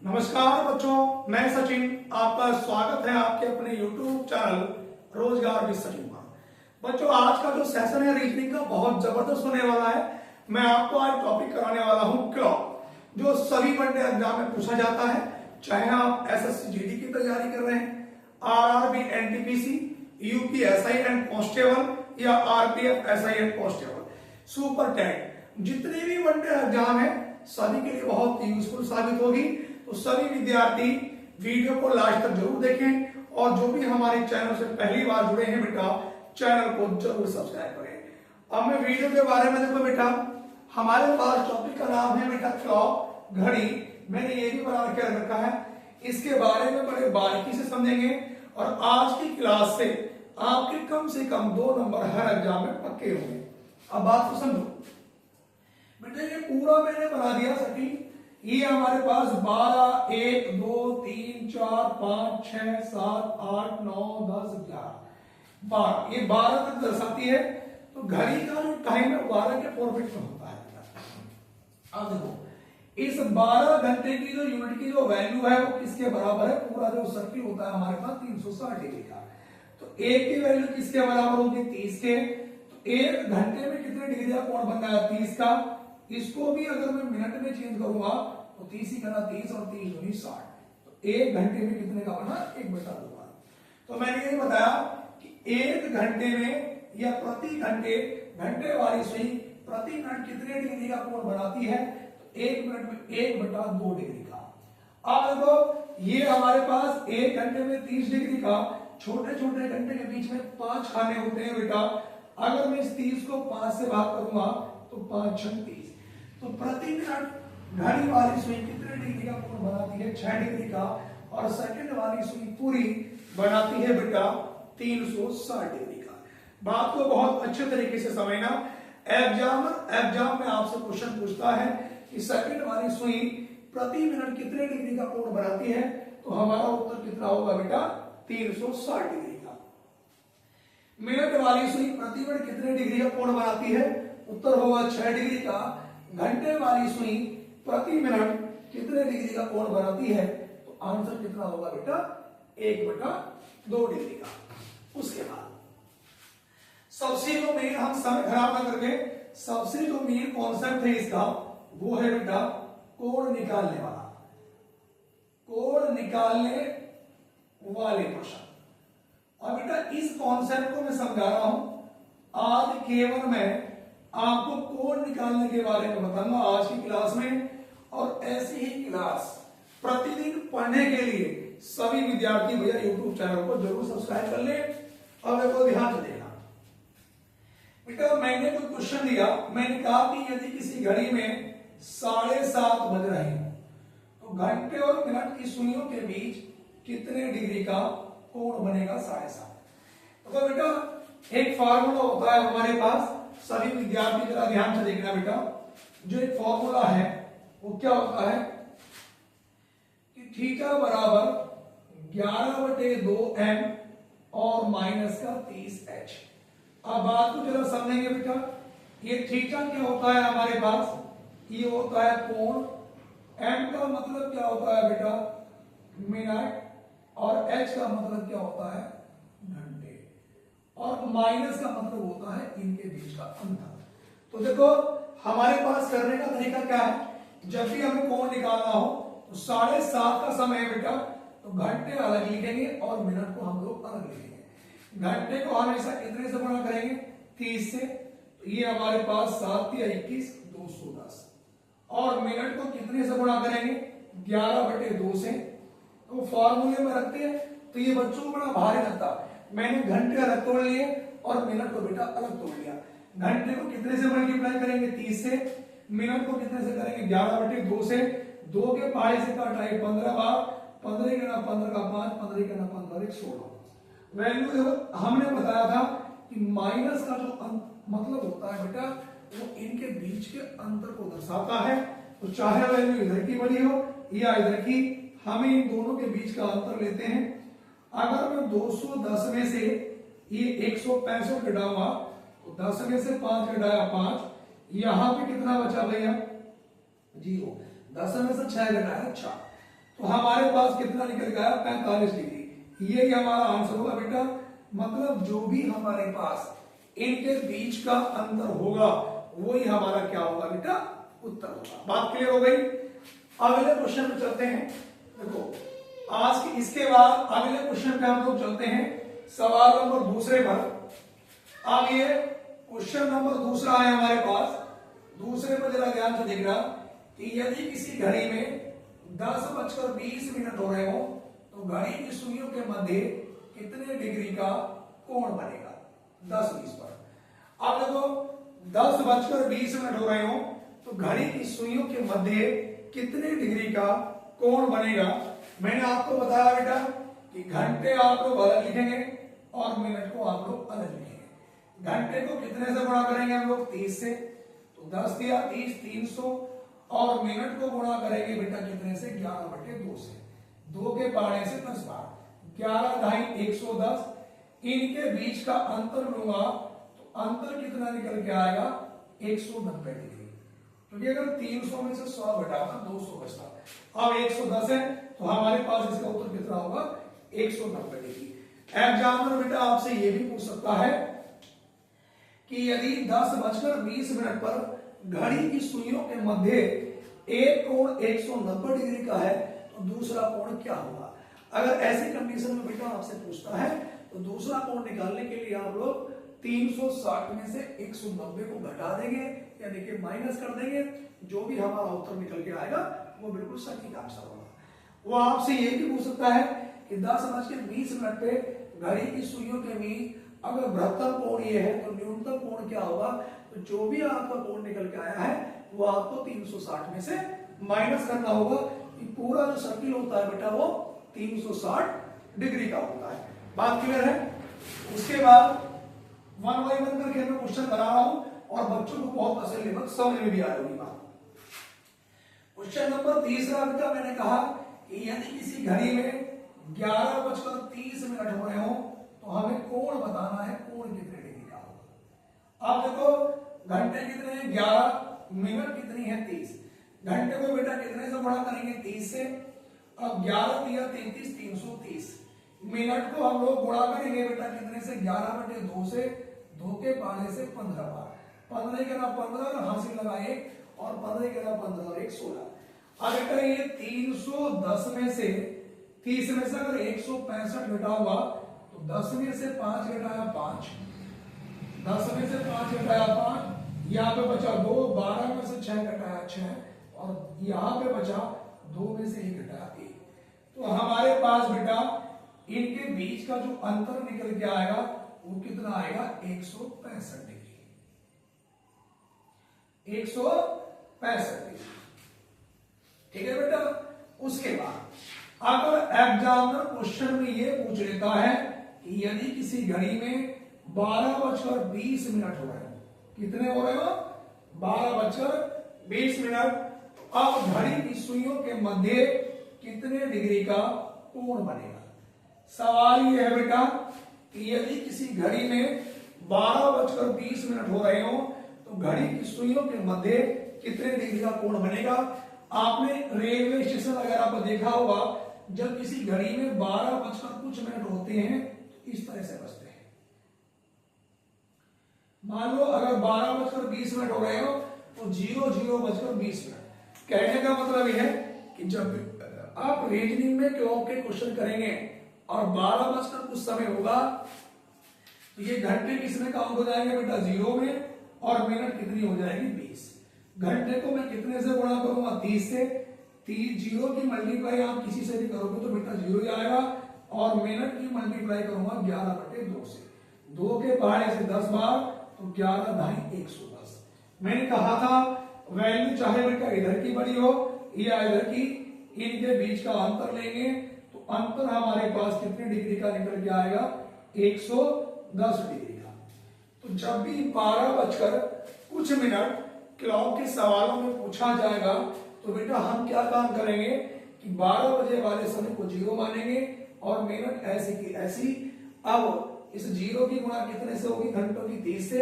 नमस्कार बच्चों, मैं सचिन। आपका स्वागत है आपके अपने YouTube चैनल रोजगार विद सचिन पर। बच्चों, आज का जो सेशन है रीजनिंग का बहुत जबरदस्त होने वाला है। मैं आपको आज टॉपिक कराने वाला हूं क्लॉक, जो सभी वनडे एग्जाम में पूछा जाता है। चाहे आप एसएससी जीडी की तैयारी कर रहे हैं, RRB NTPC, UP SI and constable या RPF SI and constable, super TET, जितने भी वनडे एग्जाम है सभी के लिए बहुत यूजफुल साबित होगी। तो सभी विद्यार्थी वीडियो को लास्ट तक जरूर देखें और जो भी हमारे चैनल से पहली बार जुड़े हैं बेटा, चैनल को जरूर सब्सक्राइब करें। अब मैं वीडियो के बारे में देखो बेटा, हमारे पास टॉपिक का नाम है बेटा क्लॉक, घड़ी। मैंने ये भी बना के रखा है, इसके बारे में बड़े बारीकी से समझेंगे और आज की क्लास से आपके कम से कम 2 नंबर हर एग्जाम में पक्के होंगे। अब बात को समझो बेटा, ये पूरा मैंने बना दिया सभी। ये हमारे पास 12, 1, 2, 3, 4, 5, 6, 7, 8, 9, 10, 11, 12, ये 12 तक दर्शाती है। तो घड़ी का जो टाइम है 12 के फॉर्मेट में होता है। अब देखो, इस 12 घंटे की जो यूनिट की जो वैल्यू है वो किसके बराबर है? पूरा जो सर्किल होता है हमारे पास 360 डिग्री का। तो एक की वैल्यू किसके बराबर होगी? 30 के। तो 1 घंटे में कितने डिग्री का कोण बन रहा है? 30 का। इसको भी अगर मैं मिनट में चेंज करूंगा तो 30 ही करना, 30 और 30 दूनी 60। तो 1 घंटे में कितने का बना? 1/2। तो मैंने ये बताया कि 1 घंटे में या प्रति घंटे, घंटे वाली सुई प्रति मिनट कितने डिग्री का कोण बनाती है? तो 1 मिनट में 1/2 डिग्री का। अब देखो, ये हमारे पास 1 घंटे में 30 डिग्री का, छोटे छोटे घंटे के बीच में 5 खाने होते हैं बेटा। अगर मैं इस 30 को 5 से भाग करूंगा तो 5 6 30। तो प्रति मिनट घड़ी वाली सुई कितने डिग्री का कोण बनाती है? 6 डिग्री का। और सेकंड वाली सुई पूरी बनाती है बेटा 360 डिग्री का। बात को बहुत अच्छे तरीके से समझना। एग्जाम में आपसे क्वेश्चन पूछता है कि सेकंड वाली सुई प्रति मिनट कितने डिग्री का कोण बनाती है? तो हमारा उत्तर कितना होगा बेटा? 360 डिग्री का। मिनट वाली सुई प्रति मिनट कितने डिग्री का कोण बनाती है? उत्तर होगा 6 डिग्री का। घंटे वाली सुई प्रति मिनट कितने डिग्री का कोण बनाती है? तो आंसर कितना होगा बेटा? 1/2 डिग्री का। उसके बाद सबसे जो मेन, हम समय खराब ना करके, सबसे जो मेन कॉन्सेप्ट है इसका वो है बेटा कोण निकालने वाला, कोण निकालने वाले प्रश्न। और बेटा इस कॉन्सेप्ट को मैं समझा रहा हूं। आज केवल मैं आपको कोण निकालने के बारे में बताऊंगा आज की क्लास में। और ऐसी ही क्लास प्रतिदिन पढ़ने के लिए सभी विद्यार्थी भैया YouTube चैनल को जरूर सब्सक्राइब कर ले। और मेरे को ध्यान से देखना बेटा, मैंने कोई क्वेश्चन दिया, मैंने कहा कि यदि किसी घड़ी में 7:30 बज रहे हो तो घंटे और मिनट की सुइयों के बीच कितने डिग्री का कोण बनेगा? 7:30। तो बेटा एक फार्मूला होता है हमारे पास, सभी विद्यार्थी जरा ध्यान से देखना बेटा। जो एक फॉर्मूला है वो क्या होता है कि थीटा बराबर 11/2m और माइनस का 30h। अब बात को जरा समझेंगे बेटा। ये थीटा क्या होता है हमारे पास? ये होता है कोण। m का मतलब क्या होता है बेटा? मिनट। और h का मतलब क्या होता है? घंटे। और माइनस का मतलब होता है इनके बीच का अंतर। तो देखो, हमारे पास करने का तरीका क्या है? जब भी हमें कोण निकालना हो तो 7:30 का समय है बेटा, तो घंटे अलग लिखेंगे और मिनट को हम लोग अलग लिखेंगे। घंटे को हमेशा कितने से गुणा करेंगे? 30 से। तो ये हमारे पास 7 या 21, 210। और मिनट को कितने से गुणा करेंगे? 11/2 से। तो फॉर्मूले में रखते हैं तो ये बच्चों को बड़ा भारी लगता है। मैंने घंटे अलग तोड़ लिए और मिनट को बेटा अलग तोड़ लिया। घंटे को कितने से मल्टीप्लाई करेंगे? 30 से। मिनट को कितने से करेंगे? 11/2 से। 2 के पहाड़ी से काटाएंगे 15 बार, 15 का 15 का 5, 15 का 15, 16। वैल्यू देखो, हमने बताया था कि माइनस का जो मतलब होता है बेटा वो इनके बीच के अंतर को दर्शाता है। तो चाहे वैल्यू इधर की बड़ी हो या इधर की, हमें इन दोनों के बीच का अंतर लेते हैं। अगर मैं 210 में से ये 165 घटाऊंगा तो 10 में से 5 घटाया 5, यहां पे कितना बचा भैया? 0। 10 में से 6 घटाया 4। तो हमारे पास कितना निकल गया 45 डिग्री। ये हमारा आंसर होगा बेटा। मतलब जो भी हमारे पास इनके बीच का अंतर होगा वही हमारा क्या होगा बेटा, उत्तर होगा। बात क्लियर हो गई। अगले क्वेश्चन में चलते हैं। देखो आज के इसके बाद अगले क्वेश्चन पे हम लोग चलते हैं, सवाल नंबर दूसरे पर। अब ये क्वेश्चन नंबर दूसरा है हमारे पास। दूसरे पर जरा ध्यान से देखना कि यदि किसी घड़ी में 10:20 हो रहे हो तो घड़ी की सुइयों के मध्य कितने डिग्री का कोण बनेगा 10-20 पर। अब देखो 10:20 हो रहे हो तो घड़ी की सुइयों के मध्य कितने डिग्री का कोण बनेगा। मैंने आपको बताया बेटा कि घंटे आप लोग अलग लिखेंगे और मिनट को आप लोग अलग लिखेंगे। घंटे को कितने से गुणा करेंगे हम लोग 30 से, तो 10 दिया 30 300, और मिनट को गुणा करेंगे बेटा कितने से 11/2 से, 2 के पहाड़े से 10 बार, 11 ढाई 110। इनके बीच का अंतर लूंगा तो अंतर कितना निकल के आएगा 190 डिग्री। क्योंकि अगर 300 में से 100 घटाना 200 बचता। अब 110 है तो हमारे पास इसका उत्तर कितना होगा 190 डिग्री। एग्जामिनर बेटा आपसे यह भी पूछ सकता है कि यदि 10:20 पर घड़ी की सुइयों के मध्य एक कोण 190 डिग्री का है तो दूसरा कोण क्या होगा। अगर ऐसी कंडीशन में बेटा आपसे पूछता है तो दूसरा कोण निकालने के लिए आप लोग 360 में से 190 को घटा देंगे, यानी कि माइनस कर देंगे। जो भी हमारा उत्तर निकल के आएगा वो बिल्कुल सटीक आंसर होगा। वो आपसे ये भी पूछ सकता है कि 10:20 पे घड़ी की सुइयों के बीच अगर बृहत्तम कोण ये है तो न्यूनतम कोण क्या होगा। तो जो भी आपका कोण निकल के आया है वो आपको 360 में से माइनस करना होगा। कि पूरा जो सर्किल होता है बेटा वो 360 डिग्री का होता है। बात क्लियर है। उसके बाद 1 बाय 1 करके मैं क्वेश्चन करा रहा हूं और बच्चों को बहुत आसानी से समझ में भी आ रही बात। क्वेश्चन नंबर तीसरा बेटा मैंने कहा कि यदि किसी घड़ी में 11:30 हो रहे हो तो हमें कोण बताना है, कोण कितने डिग्री का होगा। अब देखो घंटे कितने हैं 11, मिनट कितनी है 30। घंटे को बेटा कितने से गुणा करेंगे 30 से। अब 11 दिया 33 330। मिनट को हम लोग गुणा करेंगे बेटा कितने से 11/2 से, 2 के पहाड़े से 15 बार, 15 के ना 15 हासिल लगाए और 15 के ना 15 और 1 16। अब बेटा ये 310 में से 30 में से अगर 165 घटाऊंगा तो 10 में से 5 घटाया 5, 10 में से 5 घटाया 5, यहाँ पे बचा 2, 12 में से 6 घटाया 6 और यहाँ पे बचा 2 में से 1 घटाया 1। तो हमारे पास बेटा इनके बीच का जो अंतर निकल के आएगा वो कितना आएगा 165 डिग्री, 165 डिग्री। ठीक है बेटा। उसके बाद अगर एग्जामिनर क्वेश्चन में ये पूछ लेता है कि यदि किसी घड़ी में 12:20 हो रहे हो, कितने हो रहे हो 12:20, अब घड़ी की सुइयों के मध्य कितने डिग्री का कोण बनेगा। सवाल ये है बेटा कि यदि किसी घड़ी में 12:20 हो रहे हो तो घड़ी की सुइयों के मध्य कितने डिग्री का कोण बनेगा। आपने रेलवे स्टेशन वगैरह पर देखा होगा जब किसी घड़ी में 12:कुछ होते हैं तो इस तरह से बजते हैं। मान लो अगर 12:20 हो रहे हो तो 00:20। कहने का मतलब यह है कि जब आप रीजनिंग में क्लॉक के क्वेश्चन करेंगे और 12 कुछ समय होगा तो ये घंटे किसमें काउंट हो जाएंगे बेटा 0 में, और मिनट कितनी हो जाएगी 20। घंटे को मैं कितने से गुणा करूंगा 30 से, 30 0 की मल्टीप्लाई आप किसी से भी करोगे तो बेटा 0 ही आएगा, और मिनट की मल्टीप्लाई करूंगा 11/2 से, 2 के पहाड़े से 10 बार तो 11 ढाई 110। मैंने कहा था वैल्यू चाहे बेटा इधर की बड़ी हो या इधर की, इनके बीच का अंतर लेंगे तो अंतर हमारे पास कितने डिग्री का निकल के आएगा 110 डिग्री का। तो जब भी 12:कुछ क्लॉक के सवालों में पूछा जाएगा तो बेटा हम क्या काम करेंगे कि 12 बजे वाले समय को 0 मानेंगे और मिनट ऐसी की ऐसी। अब इस 0 की गुणा कितने से होगी घंटों की 30 से,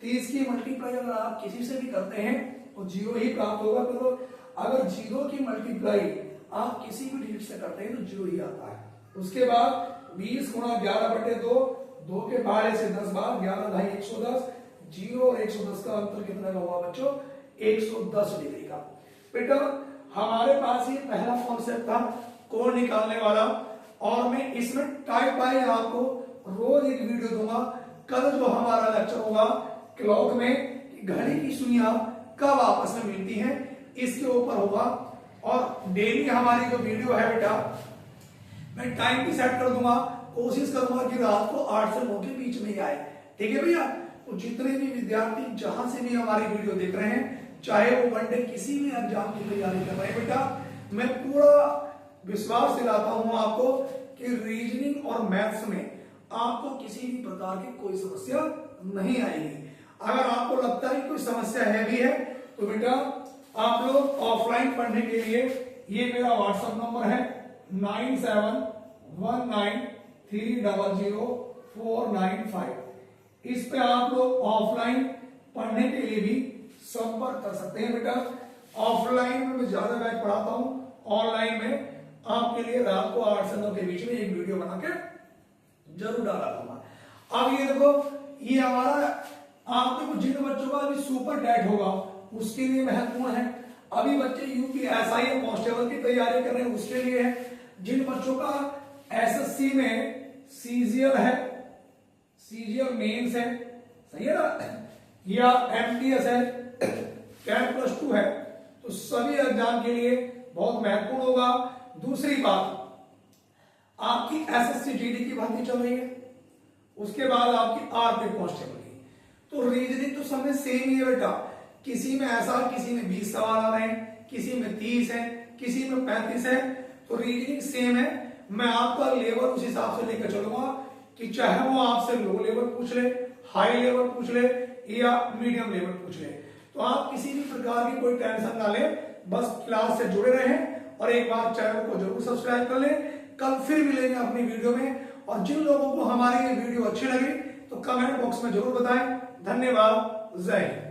30 की मल्टीप्लाई अगर आप किसी से भी करते हैं तो 0 ही प्राप्त होगा। तो अगर 0 की मल्टीप्लाई आप किसी भी डिजिट से करते हैं तो 0 ही आता है। उसके बाद 20 गुणा 11/2, 2 के पहाड़े से 10 बार, 11 ढाई 110, 0 और 110 का अंतर कितना का हुआ बच्चों? 110 डिग्री का। बेटा हमारे पास ये पहला कॉन्सेप्ट था कोण निकालने वाला, और मैं इसमें टाइप बाय आपको रोज एक वीडियो दूंगा। कल जो हमारा लेक्चर होगा क्लॉक में, घड़ी की सुइयां कब आपस में मिलती हैं, इसके ऊपर होगा। और डेली हमारी जो वीडियो है बेटा, मैं टाइम भी सेट कर दूंगा, कोशिश करूंगा कि रात को 8 से 9 के बीच में ही आए। ठीक है भैया? तो जितने भी विद्यार्थी जहां से भी हमारी वीडियो देख रहे हैं, चाहे वो वनडे किसी भी एग्जाम की तैयारी कर रहे हैं बेटा, मैं पूरा विश्वास दिलाता हूं आपको कि रीजनिंग और मैथ्स में आपको किसी भी प्रकार की कोई समस्या नहीं आएगी। अगर आपको लगता है कि कोई समस्या है भी है तो बेटा आप लोग ऑफलाइन पढ़ने के लिए ये मेरा व्हाट्सएप नंबर है 9719300495। इस पे आप लोग ऑफलाइन पढ़ने के लिए भी संपर्क कर सकते हैं बेटा। ऑफलाइन में मैं ज्यादा बैच पढ़ाता हूं, ऑनलाइन में आपके लिए रात को 8 से 9 के बीच में एक वीडियो बना के जरूर डाला दूंगा। अब ये देखो, ये हमारा आप देखो जिन बच्चों का अभी सुपर टेट होगा उसके लिए महत्वपूर्ण है। अभी बच्चे यूपीएसआई कांस्टेबल की तैयारी कर रहे हैं उसके लिए है। जिन बच्चों का एसएससी में सीजीएल है, सीजीएल मेंस है, सही है ना, या एमटीएस है, 10+2 है, तो सभी एग्जाम के लिए बहुत महत्वपूर्ण होगा। दूसरी बात, आपकी एसएससी जीडी की भर्ती चल रही है, उसके बाद आपकी आरपी कांस्टेबल की, तो रीजनिंग तो सब में सेम ही है बेटा। किसी में ऐसा, किसी में 20 सवाल आ रहे हैं, किसी में 30 है, किसी में 35 है, तो रीजनिंग सेम है। मैं आपका लेवल उस हिसाब से लेकर चलूंगा कि चाहे वो आपसे लो लेवल पूछ ले, हाई लेवल पूछ ले या मीडियम लेवल पूछ ले, तो आप किसी भी प्रकार की कोई टेंशन ना ले, बस क्लास से जुड़े रहें और एक बार चैनल को जरूर सब्सक्राइब कर लें। कल फिर मिलेंगे अपनी वीडियो में, और जिन लोगों को हमारी ये वीडियो अच्छी लगी तो कमेंट बॉक्स में जरूर बताएं। धन्यवाद, जय हिंद।